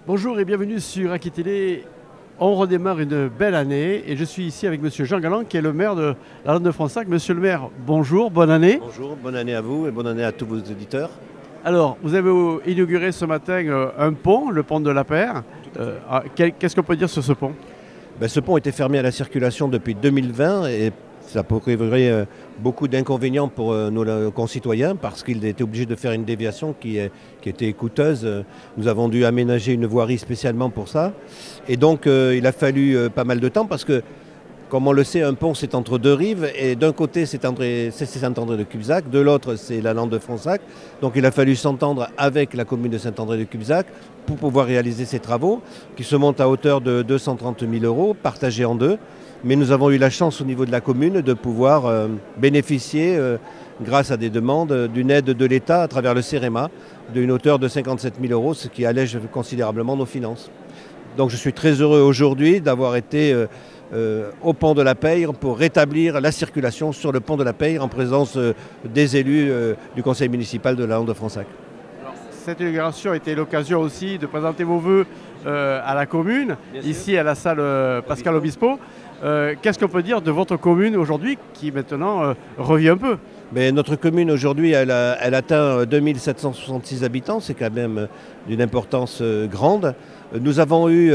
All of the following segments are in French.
Bonjour et bienvenue sur Aki Télé. On redémarre une belle année et je suis ici avec Monsieur Jean Galland qui est le maire de la Lande de Fronsac. Monsieur le maire, bonjour, bonne année. Bonjour, bonne année à vous et bonne année à tous vos auditeurs. Alors, vous avez inauguré ce matin un pont, le pont de la Paire. Qu'est-ce qu'on peut dire sur ce pont? Ce pont était fermé à la circulation depuis 2020 et ça procurerait beaucoup d'inconvénients pour nos concitoyens parce qu'il était obligé de faire une déviation qui était coûteuse. Nous avons dû aménager une voirie spécialement pour ça. Et donc il a fallu pas mal de temps parce que, comme on le sait, un pont c'est entre deux rives et d'un côté c'est Saint-André de Cubzac, de l'autre c'est la Lande de Fronsac. Donc il a fallu s'entendre avec la commune de Saint-André de Cubzac pour pouvoir réaliser ces travaux qui se montent à hauteur de 230 000 € partagés en deux. Mais nous avons eu la chance au niveau de la commune de pouvoir bénéficier, grâce à des demandes, d'une aide de l'État à travers le CEREMA d'une hauteur de 57 000 €, ce qui allège considérablement nos finances. Donc je suis très heureux aujourd'hui d'avoir été au pont de la Peyre pour rétablir la circulation sur le pont de la Peyre en présence des élus du conseil municipal de la Lande de Fronsac. Cette inauguration a été l'occasion aussi de présenter vos vœux à la commune, ici à la salle Pascal Obispo. Qu'est-ce qu'on peut dire de votre commune aujourd'hui qui maintenant revient un peu? Notre commune aujourd'hui, elle atteint 2766 habitants, c'est quand même d'une importance grande. Nous avons eu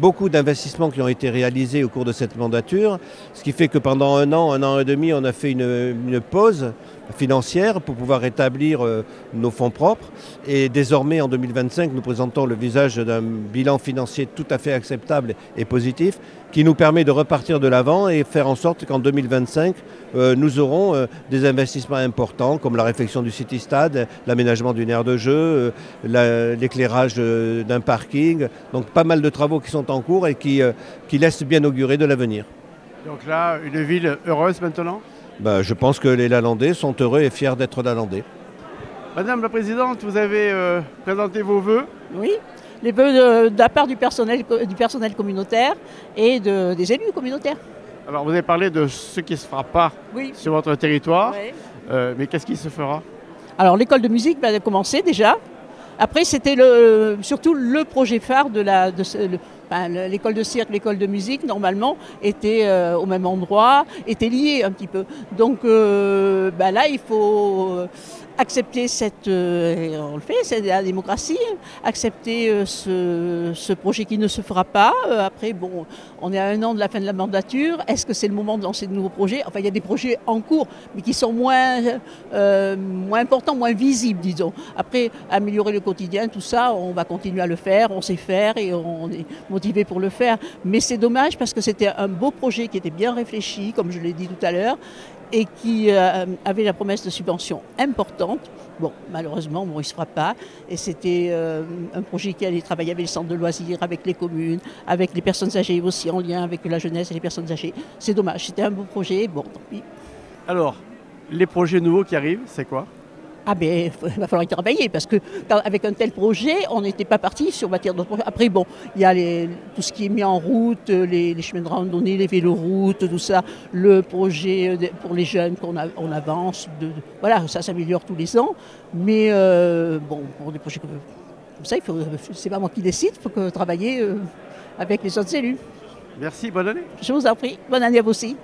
beaucoup d'investissements qui ont été réalisés au cours de cette mandature, ce qui fait que pendant un an et demi, on a fait une pause financière pour pouvoir rétablir nos fonds propres. Et désormais, en 2025, nous présentons le visage d'un bilan financier tout à fait acceptable et positif qui nous permet de repartir de l'avant et faire en sorte qu'en 2025, nous aurons des investissements importants comme la réfection du City Stade, l'aménagement d'une aire de jeu, l'éclairage d'un parking. Donc pas mal de travaux qui sont en cours et qui laissent bien augurer de l'avenir. Donc là, une ville heureuse maintenant? Je pense que les Lalandais sont heureux et fiers d'être Lalandais. Madame la Présidente, vous avez présenté vos vœux. Oui, les vœux de la part du personnel communautaire et des élus communautaires. Alors vous avez parlé de ce qui ne se fera pas sur votre territoire, mais qu'est-ce qui se fera? Alors l'école de musique va commencer déjà. Après, c'était surtout le projet phare de l'école de cirque, l'école de musique, normalement, était au même endroit, était liés un petit peu. Donc là, il faut accepter on le fait, c'est la démocratie, accepter ce projet qui ne se fera pas. Après, bon, on est à un an de la fin de la mandature. Est-ce que c'est le moment de lancer de nouveaux projets? Enfin, il y a des projets en cours, mais qui sont moins importants, moins visibles, disons. Après, améliorer le quotidien, tout ça, on va continuer à le faire, on sait faire et on est motivé pour le faire. Mais c'est dommage parce que c'était un beau projet qui était bien réfléchi, comme je l'ai dit tout à l'heure, et qui avait la promesse de subventions importantes. Bon, malheureusement, il ne se fera pas. Et c'était un projet qui allait travailler avec les centres de loisirs, avec les communes, avec les personnes âgées aussi, en lien avec la jeunesse et les personnes âgées. C'est dommage, c'était un beau projet, bon, tant pis. Alors, les projets nouveaux qui arrivent, c'est quoi? Il va falloir y travailler parce que avec un tel projet, on n'était pas parti sur matière d'autres projets. Après, bon, il y a tout ce qui est mis en route, les chemins de randonnée, les véloroutes, tout ça, le projet pour les jeunes qu'on avance. Voilà, ça s'améliore tous les ans. Mais pour des projets comme ça, c'est pas moi qui décide, il faut travailler avec les autres élus. Merci, bonne année. Je vous en prie, bonne année à vous aussi.